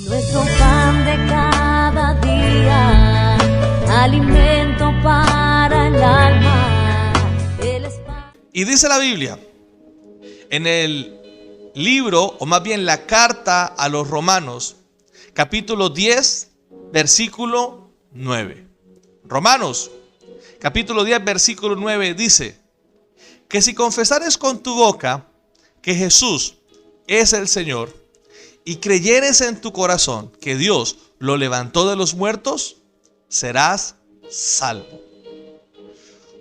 Nuestro pan de cada día, alimento para el alma. Y dice la Biblia, en el libro, o más bien la carta a los Romanos, capítulo 10, versículo 9. Romanos, capítulo 10, versículo 9 dice que si confesares con tu boca que Jesús es el Señor y creyeres en tu corazón que Dios lo levantó de los muertos, serás salvo.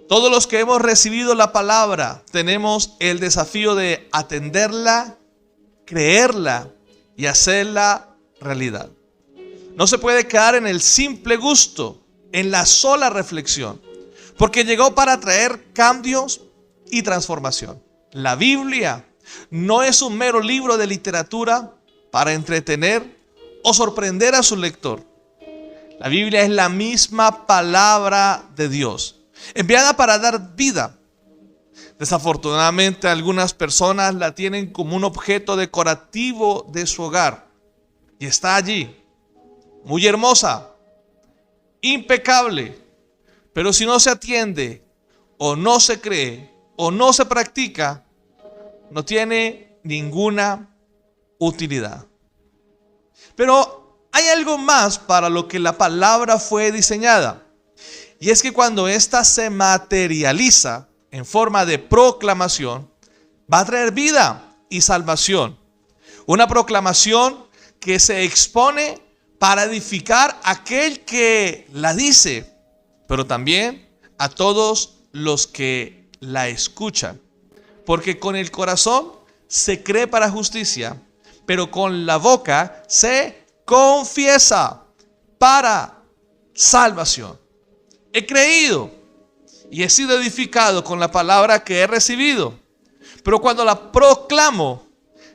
Todos los que hemos recibido la palabra tenemos el desafío de atenderla, creerla y hacerla realidad. No se puede quedar en el simple gusto, en la sola reflexión, porque llegó para traer cambios y transformación. La Biblia no es un mero libro de literatura para entretener o sorprender a su lector. La Biblia es la misma palabra de Dios, enviada para dar vida. Desafortunadamente, algunas personas la tienen como un objeto decorativo de su hogar y está allí, muy hermosa, impecable, pero si no se atiende o no se cree o no se practica, no tiene ninguna utilidad. Pero hay algo más para lo que la palabra fue diseñada. Y es que cuando ésta se materializa en forma de proclamación, va a traer vida y salvación. Una proclamación que se expone para edificar a aquel que la dice, pero también a todos los que la escuchan. Porque con el corazón se cree para justicia, pero con la boca se confiesa para salvación. He creído y he sido edificado con la palabra que he recibido, pero cuando la proclamo,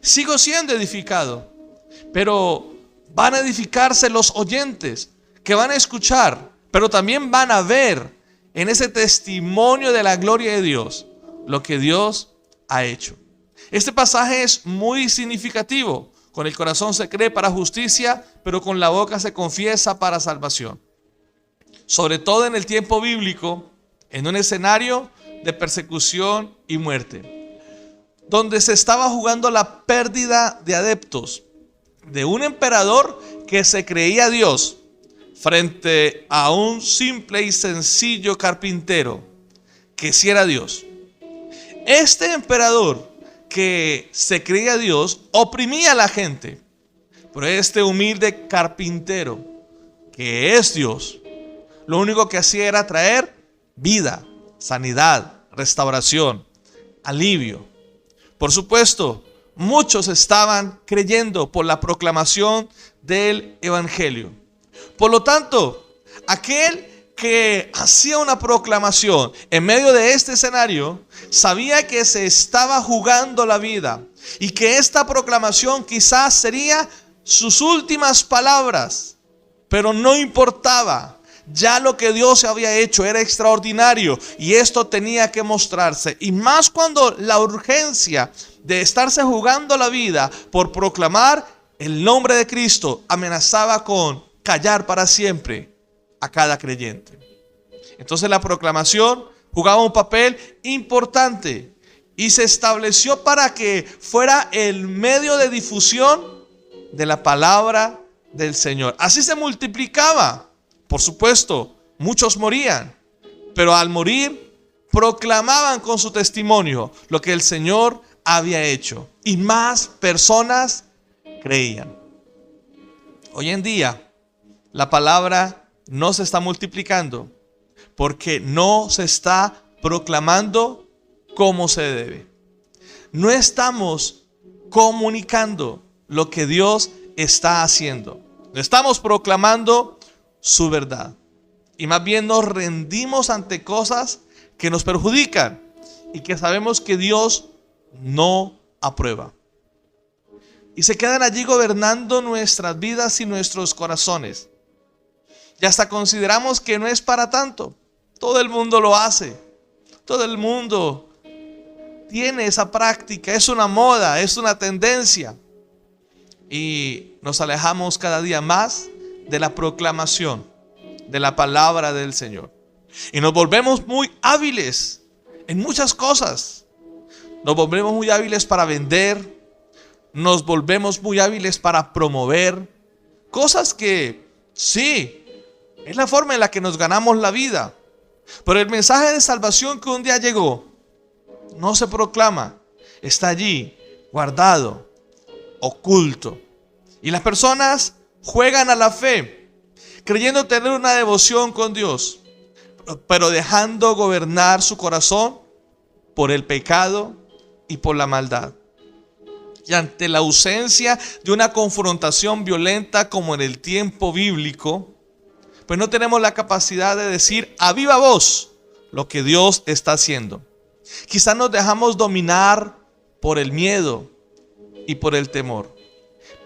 sigo siendo edificado. Pero van a edificarse los oyentes que van a escuchar, pero también van a ver en ese testimonio de la gloria de Dios lo que Dios ha hecho. Este pasaje es muy significativo. Con el corazón se cree para justicia, pero con la boca se confiesa para salvación. Sobre todo en el tiempo bíblico, en un escenario de persecución y muerte, donde se estaba jugando la pérdida de adeptos de un emperador que se creía Dios frente a un simple y sencillo carpintero que sí era Dios. Este emperador que se creía Dios oprimía a la gente, pero este humilde carpintero que es Dios, lo único que hacía era traer vida, sanidad, restauración, alivio. Por supuesto, muchos estaban creyendo por la proclamación del evangelio. Por lo tanto, aquel que hacía una proclamación en medio de este escenario sabía que se estaba jugando la vida y que esta proclamación quizás sería sus últimas palabras, pero no importaba. Ya lo que Dios había hecho era extraordinario y esto tenía que mostrarse. Y más cuando la urgencia de estarse jugando la vida por proclamar el nombre de Cristo amenazaba con callar para siempre a cada creyente. Entonces la proclamación jugaba un papel importante y se estableció para que fuera el medio de difusión de la palabra del Señor. Así se multiplicaba. Por supuesto, muchos morían, pero al morir proclamaban con su testimonio lo que el Señor había hecho y más personas creían. Hoy en día la palabra no se está multiplicando porque no se está proclamando como se debe. No estamos comunicando lo que Dios está haciendo. No estamos proclamando su verdad. Y más bien nos rendimos ante cosas que nos perjudican y que sabemos que Dios no aprueba. Y se quedan allí gobernando nuestras vidas y nuestros corazones. Y hasta consideramos que no es para tanto. Todo el mundo lo hace. Todo el mundo tiene esa práctica. Es una moda, es una tendencia. y nos alejamos cada día más de la proclamación de la palabra del Señor. Y nos volvemos muy hábiles en muchas cosas. Nos volvemos muy hábiles para vender. Nos volvemos muy hábiles para promover cosas que sí, es la forma en la que nos ganamos la vida. Pero el mensaje de salvación que un día llegó no se proclama. Está allí, guardado, oculto. Y las personas juegan a la fe, creyendo tener una devoción con Dios, pero dejando gobernar su corazón por el pecado y por la maldad. Y ante la ausencia de una confrontación violenta como en el tiempo bíblico, pues no tenemos la capacidad de decir a viva voz lo que Dios está haciendo. Quizás nos dejamos dominar por el miedo y por el temor.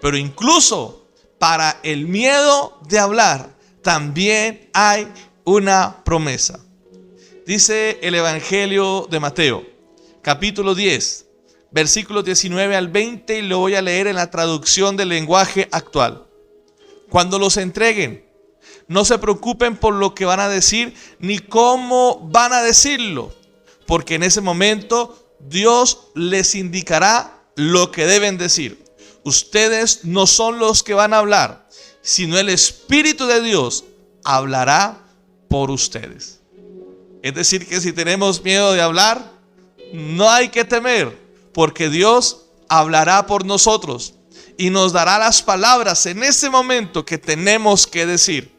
Pero incluso para el miedo de hablar también hay una promesa. Dice el Evangelio de Mateo, capítulo 10, versículos 19 al 20, y lo voy a leer en la traducción del lenguaje actual. Cuando los entreguen, no se preocupen por lo que van a decir ni cómo van a decirlo, porque en ese momento Dios les indicará lo que deben decir. Ustedes no son los que van a hablar, sino el Espíritu de Dios hablará por ustedes. Es decir, que si tenemos miedo de hablar, no hay que temer, porque Dios hablará por nosotros y nos dará las palabras en ese momento que tenemos que decir.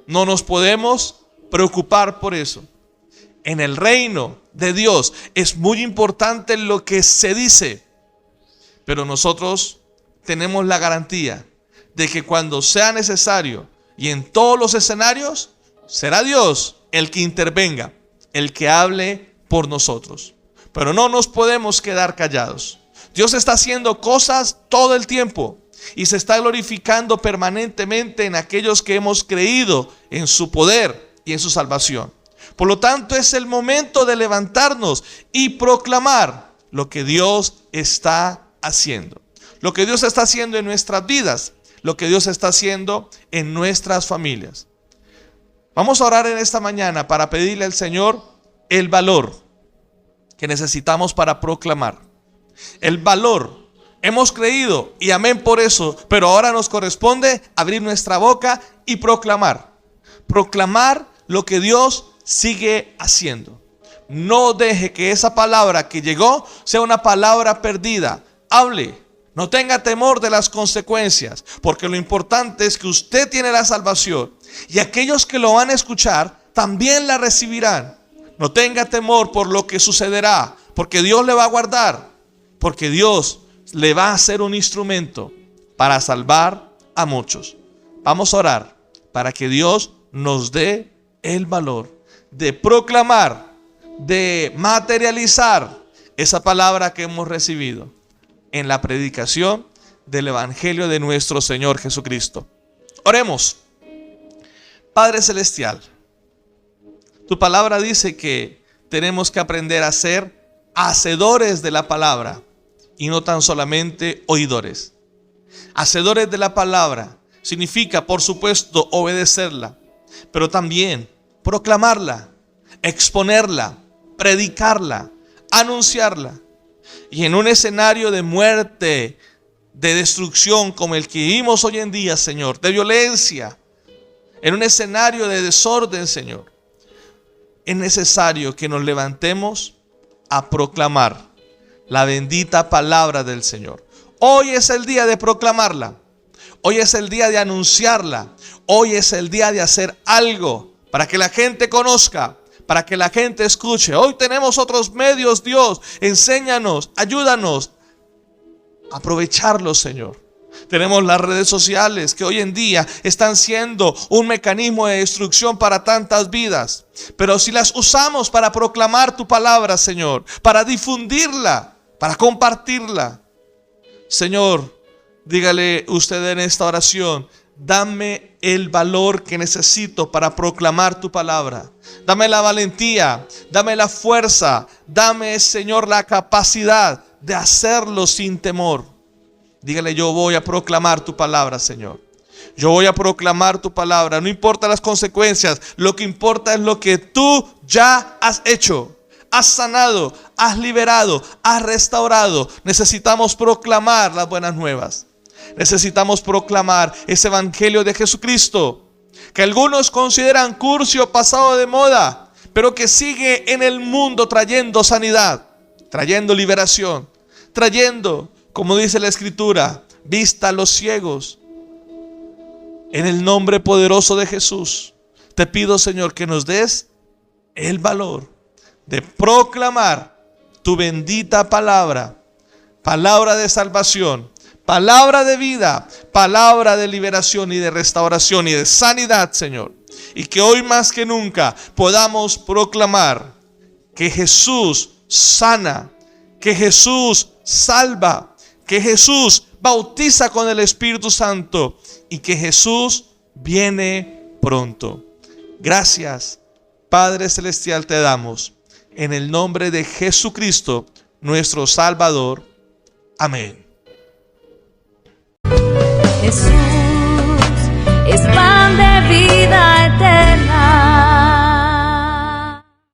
No nos podemos preocupar por eso. En el reino de Dios es muy importante lo que se dice, pero nosotros tenemos la garantía de que cuando sea necesario y en todos los escenarios, será Dios el que intervenga, el que hable por nosotros. Pero no nos podemos quedar callados. Dios está haciendo cosas todo el tiempo y se está glorificando permanentemente en aquellos que hemos creído en su poder y en su salvación. Por lo tanto, es el momento de levantarnos y proclamar lo que Dios está haciendo. Lo que Dios está haciendo en nuestras vidas, lo que Dios está haciendo en nuestras familias. Vamos a orar en esta mañana para pedirle al Señor el valor que necesitamos para proclamar. El valor. Hemos creído y amén por eso, pero ahora nos corresponde abrir nuestra boca y proclamar. Proclamar lo que Dios sigue haciendo. No deje que esa palabra que llegó sea una palabra perdida. Hable. No tenga temor de las consecuencias, porque lo importante es que usted tiene la salvación y aquellos que lo van a escuchar también la recibirán. No tenga temor por lo que sucederá, porque Dios le va a guardar, porque Dios le va a hacer un instrumento para salvar a muchos. Vamos a orar para que Dios nos dé el valor de proclamar, de materializar esa palabra que hemos recibido en la predicación del Evangelio de nuestro Señor Jesucristo. Oremos. Padre Celestial, tu palabra dice que tenemos que aprender a ser hacedores de la palabra y no tan solamente oidores. Hacedores de la palabra significa, por supuesto, obedecerla, pero también proclamarla, exponerla, predicarla, anunciarla. Y en un escenario de muerte, de destrucción como el que vivimos hoy en día, Señor, de violencia, en un escenario de desorden, Señor, es necesario que nos levantemos a proclamar la bendita palabra del Señor. Hoy es el día de proclamarla. Hoy es el día de anunciarla. Hoy es el día de hacer algo para que la gente conozca, para que la gente escuche. Hoy tenemos otros medios, Dios. Enséñanos, ayúdanos a aprovecharlos, Señor. Tenemos las redes sociales que hoy en día están siendo un mecanismo de destrucción para tantas vidas. Pero si las usamos para proclamar tu palabra, Señor, para difundirla, para compartirla, Señor, dígale usted en esta oración: dame el valor que necesito para proclamar tu palabra. Dame la valentía, dame la fuerza, dame, Señor, la capacidad de hacerlo sin temor. Dígale: yo voy a proclamar tu palabra, Señor. Yo voy a proclamar tu palabra. No importa las consecuencias. Lo que importa es lo que tú ya has hecho. Has sanado, has liberado, has restaurado. Necesitamos proclamar las buenas nuevas. Necesitamos proclamar ese evangelio de Jesucristo, que algunos consideran cursi o pasado de moda, pero que sigue en el mundo trayendo sanidad, trayendo liberación, trayendo, como dice la Escritura, vista a los ciegos. En el nombre poderoso de Jesús, te pido, Señor, que nos des el valor de proclamar tu bendita palabra, palabra de salvación, palabra de vida, palabra de liberación y de restauración y de sanidad, Señor. Y que hoy más que nunca podamos proclamar que Jesús sana, que Jesús salva, que Jesús bautiza con el Espíritu Santo y que Jesús viene pronto. Gracias, Padre Celestial, te damos en el nombre de Jesucristo, nuestro Salvador. Amén. Jesús.